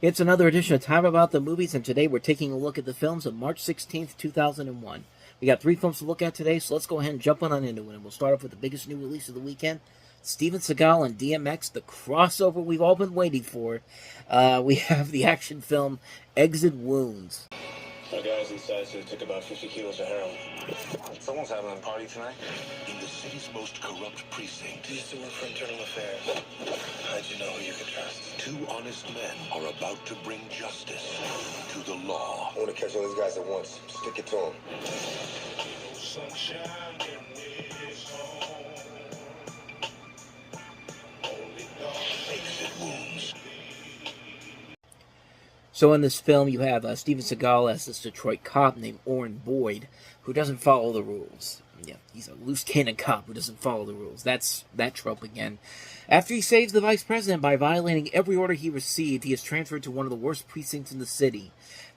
It's another edition of Time About the Movies, and today we're taking a look at the films of March 16th, 2001. We got 3 films to look at today, so let's go ahead and jump on into it. And we'll start off with the biggest new release of the weekend, Steven Seagal and DMX, the crossover we've all been waiting for. We have the action film Exit Wounds. Our guys inside said it took about 50 kilos of heroin. Someone's having a party tonight? In the city's most corrupt precinct, He used to work for Internal Affairs. How'd you know who you could trust? 2 honest men are about to bring justice to the law. I want to catch all these guys at once. Stick it to them. Exit Wounds. So in this film, you have Steven Seagal as this Detroit cop named Orrin Boyd, who doesn't follow the rules. Yeah, he's a loose cannon cop who doesn't follow the rules. That's that trope again. After he saves the vice president by violating every order he received, he is transferred to one of the worst precincts in the city.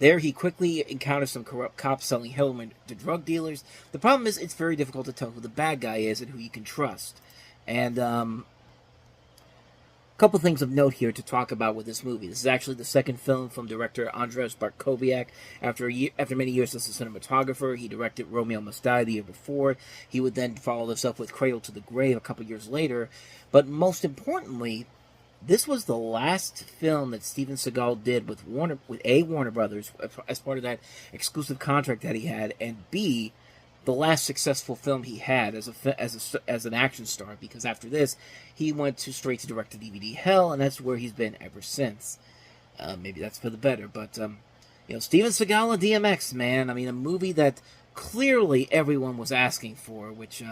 There, he quickly encounters some corrupt cops selling heroin to drug dealers. The problem is, it's very difficult to tell who the bad guy is and who you can trust. And, couple things of note here to talk about with this movie. This is actually the second film from director Andrzej Bartkowiak. After many years as a cinematographer, he directed Romeo Must Die the year before. He would then follow this up with Cradle to the Grave a couple years later. But most importantly, this was the last film that Steven Seagal did with Warner Brothers as part of that exclusive contract that he had, and B, the last successful film he had as an action star, because after this, he went straight to direct-to-DVD hell, and that's where he's been ever since. Maybe that's for the better, but, Steven Seagal and DMX, man, I mean, a movie that clearly everyone was asking for, which,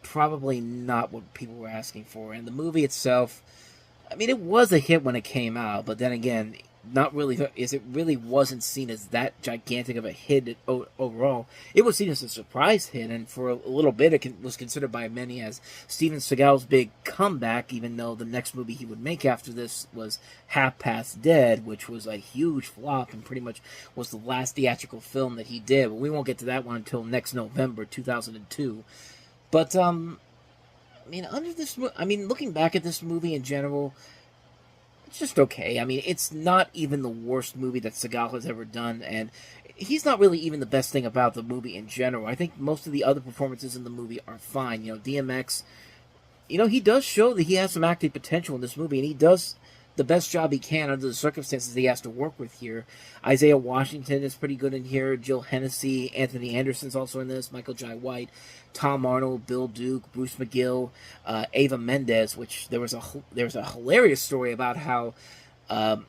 probably not what people were asking for. And the movie itself, I mean, it was a hit when it came out, but then again, not really, it really wasn't seen as that gigantic of a hit overall. It was seen as a surprise hit, and for a little bit it was considered by many as Steven Seagal's big comeback, even though the next movie he would make after this was Half Past Dead, which was a huge flop and pretty much was the last theatrical film that he did. But we won't get to that one until next November, 2002. But, looking back at this movie in general, it's just okay. I mean, it's not even the worst movie that Seagal has ever done, and he's not really even the best thing about the movie in general. I think most of the other performances in the movie are fine. DMX, he does show that he has some acting potential in this movie, and he does the best job he can under the circumstances he has to work with here. Isaiah Washington is pretty good in here. Jill Hennessy, Anthony Anderson's also in this. Michael Jai White, Tom Arnold, Bill Duke, Bruce McGill, Ava Mendes. Which there was a hilarious story about how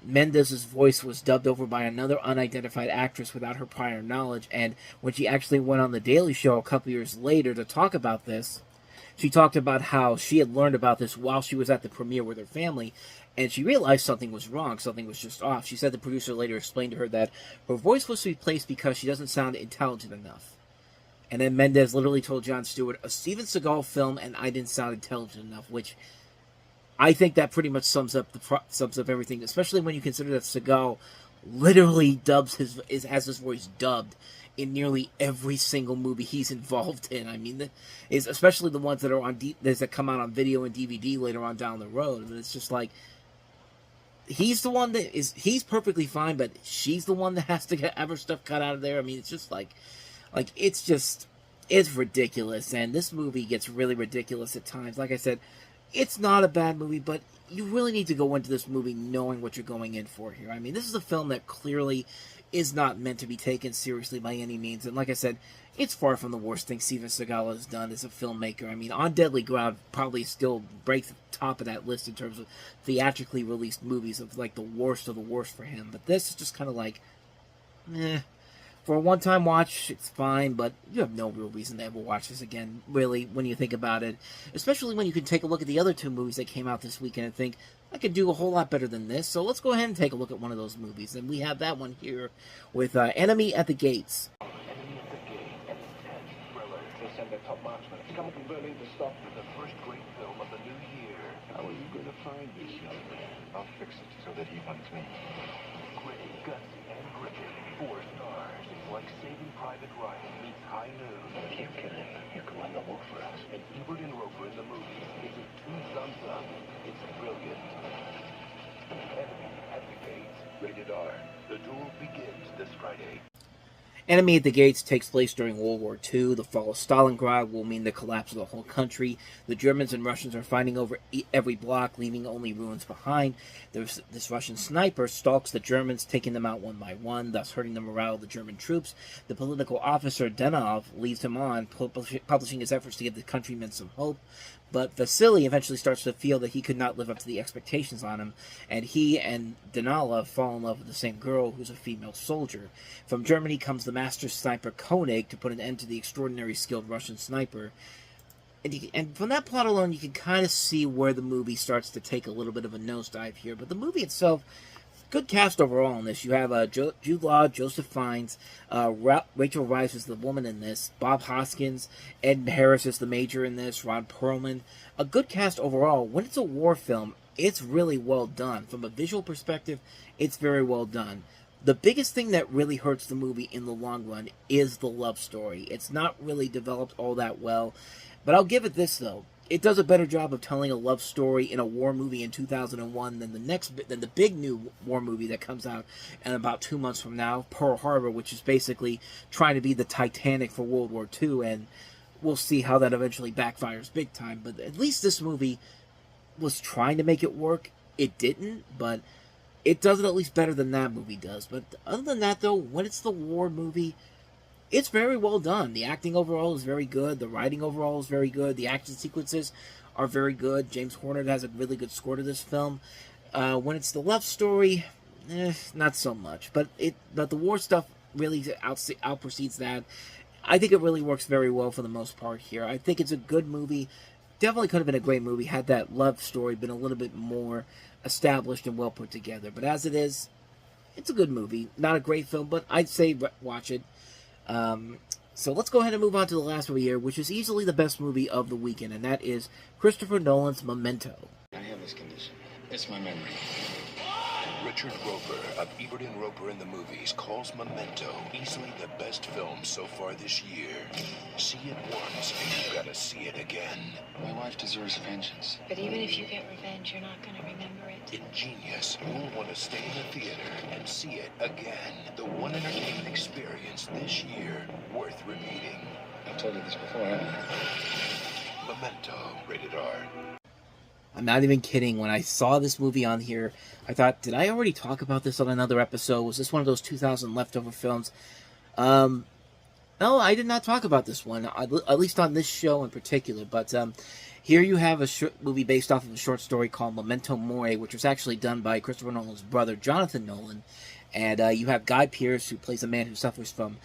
Mendez's voice was dubbed over by another unidentified actress without her prior knowledge. And when she actually went on the Daily Show a couple years later to talk about this, she talked about how she had learned about this while she was at the premiere with her family, and she realized something was wrong, something was just off. She said the producer later explained to her that her voice was replaced because she doesn't sound intelligent enough. And then Mendez literally told Jon Stewart, a Steven Seagal film, and I didn't sound intelligent enough, which I think that pretty much sums up everything, especially when you consider that Seagal literally has his voice dubbed in nearly every single movie he's involved in. I mean, especially the ones that are that come out on video and DVD later on down the road. I mean, it's just like, he's the one he's perfectly fine, but she's the one that has to have her stuff cut out of there. I mean, it's just it's ridiculous, and this movie gets really ridiculous at times. Like I said, it's not a bad movie, but you really need to go into this movie knowing what you're going in for here. I mean, this is a film that clearly is not meant to be taken seriously by any means, and like I said, it's far from the worst thing Steven Seagal has done as a filmmaker. I mean, On Deadly Ground probably still breaks the top of that list in terms of theatrically released movies of, like, the worst of the worst for him, but this is just kind of like, for a one-time watch, it's fine, but you have no real reason to ever watch this again, really, when you think about it. Especially when you can take a look at the other 2 movies that came out this weekend and think, I could do a whole lot better than this. So let's go ahead and take a look at one of those movies. And we have that one here with Enemy at the Gates. Enemy at the Gate, intense thriller. They send their top marksman to come from Berlin to stop the first great film of the new year. How are you going to find this young man? I'll fix it so that he finds me. Gritty, gutsy, and gritty. 4 stars. It's like Saving Private Ryan meets High Noon. If you kill him, you can run the work for us. And Ebert and Roper in the movie. It's a 2 thumbs up. It's brilliant. Enemy at the gates. Rated R. The duel begins this Friday. Enemy at the Gates takes place during World War II. The fall of Stalingrad will mean the collapse of the whole country. The Germans and Russians are fighting over every block, leaving only ruins behind. This Russian sniper stalks the Germans, taking them out one by one, thus hurting the morale of the German troops. The political officer Denov leads him on, publishing his efforts to give the countrymen some hope. But Vasily eventually starts to feel that he could not live up to the expectations on him, and he and Danila fall in love with the same girl, who's a female soldier. From Germany comes the master sniper Koenig to put an end to the extraordinary skilled Russian sniper. And from that plot alone, you can kind of see where the movie starts to take a little bit of a nosedive here. But the movie itself, good cast overall in this. You have Jude Law, Joseph Fiennes, Rachel Weisz is the woman in this, Bob Hoskins, Ed Harris is the major in this, Ron Perlman. A good cast overall. When it's a war film, it's really well done. From a visual perspective, it's very well done. The biggest thing that really hurts the movie in the long run is the love story. It's not really developed all that well. But I'll give it this, though. It does a better job of telling a love story in a war movie in 2001 than the big new war movie that comes out in about 2 months from now, Pearl Harbor, which is basically trying to be the Titanic for World War II, and we'll see how that eventually backfires big time. But at least this movie was trying to make it work. It didn't, but it does it at least better than that movie does. But other than that, though, when it's the war movie, it's very well done. The acting overall is very good. The writing overall is very good. The action sequences are very good. James Horner has a really good score to this film. When it's the love story, not so much. But the war stuff really outproceeds that. I think it really works very well for the most part here. I think it's a good movie. Definitely could have been a great movie had that love story been a little bit more established and well put together. But as it is, it's a good movie. Not a great film, but I'd say watch it. So let's go ahead and move on to the last movie here, which is easily the best movie of the weekend, and that is Christopher Nolan's Memento. I have this condition. It's my memory. Richard Roeper of Ebert and Roeper in the Movies calls Memento easily the best film so far this year. See it once and you gotta see it again. My wife deserves vengeance. But even if you get revenge, you're not going to remember it. Ingenious. You'll want to stay in the theater and see it again. The one entertainment experience this year worth repeating. I've told you this before, haven't I? Memento, rated R. I'm not even kidding. When I saw this movie on here, I thought, did I already talk about this on another episode? Was this one of those 2000 leftover films? No, I did not talk about this one, at least on this show in particular. But here you have a movie based off of a short story called Memento Mori, which was actually done by Christopher Nolan's brother, Jonathan Nolan. And you have Guy Pearce, who plays a man who suffers from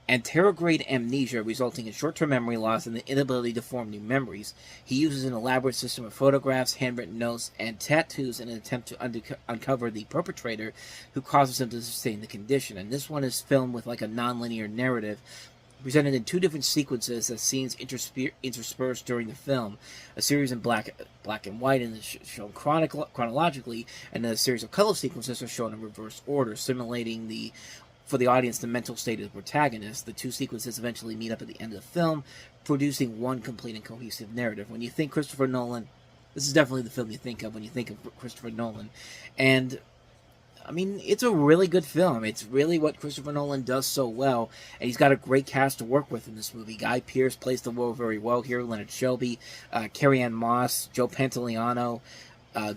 anterograde amnesia, resulting in short-term memory loss and the inability to form new memories. He uses an elaborate system of photographs, handwritten notes, and tattoos in an attempt to uncover the perpetrator who causes him to sustain the condition. And this one is filmed with like a non-linear narrative, presented in 2 different sequences as scenes interspersed during the film. A series in black and white and is shown chronologically, and then a series of color sequences are shown in reverse order, simulating for the audience the mental state of the protagonist. The 2 sequences eventually meet up at the end of the film, producing one complete and cohesive narrative. When you think Christopher Nolan, this is definitely the film you think of when you think of Christopher Nolan. And, I mean, it's a really good film. It's really what Christopher Nolan does so well, and he's got a great cast to work with in this movie. Guy Pearce plays the role very well here, Leonard Shelby, Carrie-Anne Moss, Joe Pantoliano.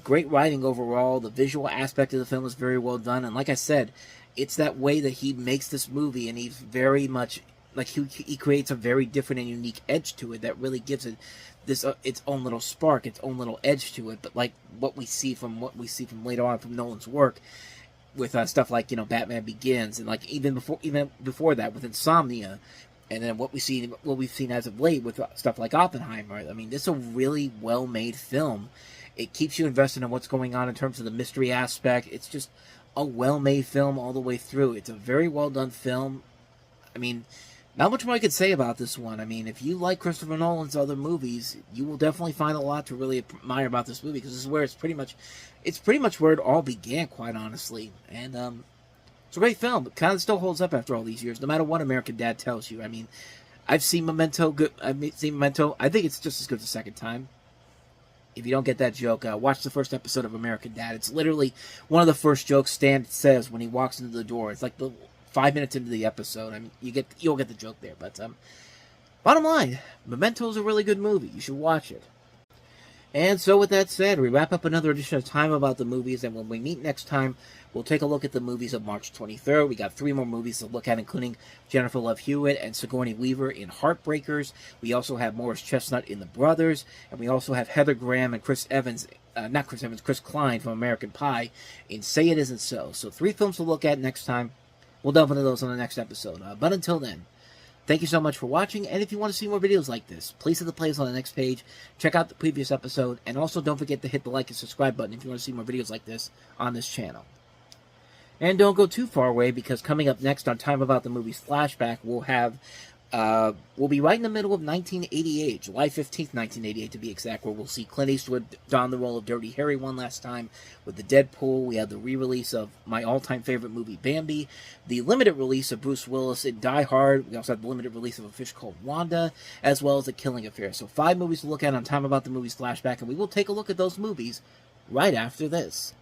Great writing overall. The visual aspect of the film is very well done, and like I said, it's that way that he makes this movie, and he's very much, like, he creates a very different and unique edge to it that really gives it this its own little spark, its own little edge to it. But like what we see from later on from Nolan's work, with stuff like, you know, Batman Begins, and like even before that with Insomnia, and then what we've seen as of late with stuff like Oppenheimer. I mean, this is a really well-made film. It keeps you invested in what's going on in terms of the mystery aspect. It's just a well-made film all the way through. It's a very well-done film. I mean, not much more I could say about this one. I mean, if you like Christopher Nolan's other movies, you will definitely find a lot to really admire about this movie, because this is where it's pretty much where it all began, quite honestly. And it's a great film. It kind of still holds up after all these years, no matter what American Dad tells you. I mean, I've seen Memento. I think it's just as good the second time. if you don't get that joke, watch the first episode of American Dad. It's literally one of the first jokes Stan says when he walks into the door. It's like the 5 minutes into the episode. I mean, you'll get the joke there. But bottom line, Memento is a really good movie. You should watch it. And so with that said, we wrap up another edition of Time About the Movies, and when we meet next time, we'll take a look at the movies of March 23rd. We got 3 more movies to look at, including Jennifer Love Hewitt and Sigourney Weaver in Heartbreakers. We also have Morris Chestnut in The Brothers, and we also have Heather Graham and Chris Klein from American Pie in Say It Isn't So. So 3 films to look at next time. We'll delve into those on the next episode. But until then, thank you so much for watching, and if you want to see more videos like this, please hit the playlist on the next page, check out the previous episode, and also don't forget to hit the like and subscribe button if you want to see more videos like this on this channel. And don't go too far away, because coming up next on Time About the Movies Flashback, we'll be right in the middle of 1988, July 15th, 1988 to be exact, where we'll see Clint Eastwood don the role of Dirty Harry one last time with the Deadpool. We have the re-release of my all-time favorite movie, Bambi, the limited release of Bruce Willis in Die Hard. We also have the limited release of A Fish Called Wanda, as well as The Killing Affair. So 5 movies to look at on Time About the Movies Flashback, and we will take a look at those movies right after this.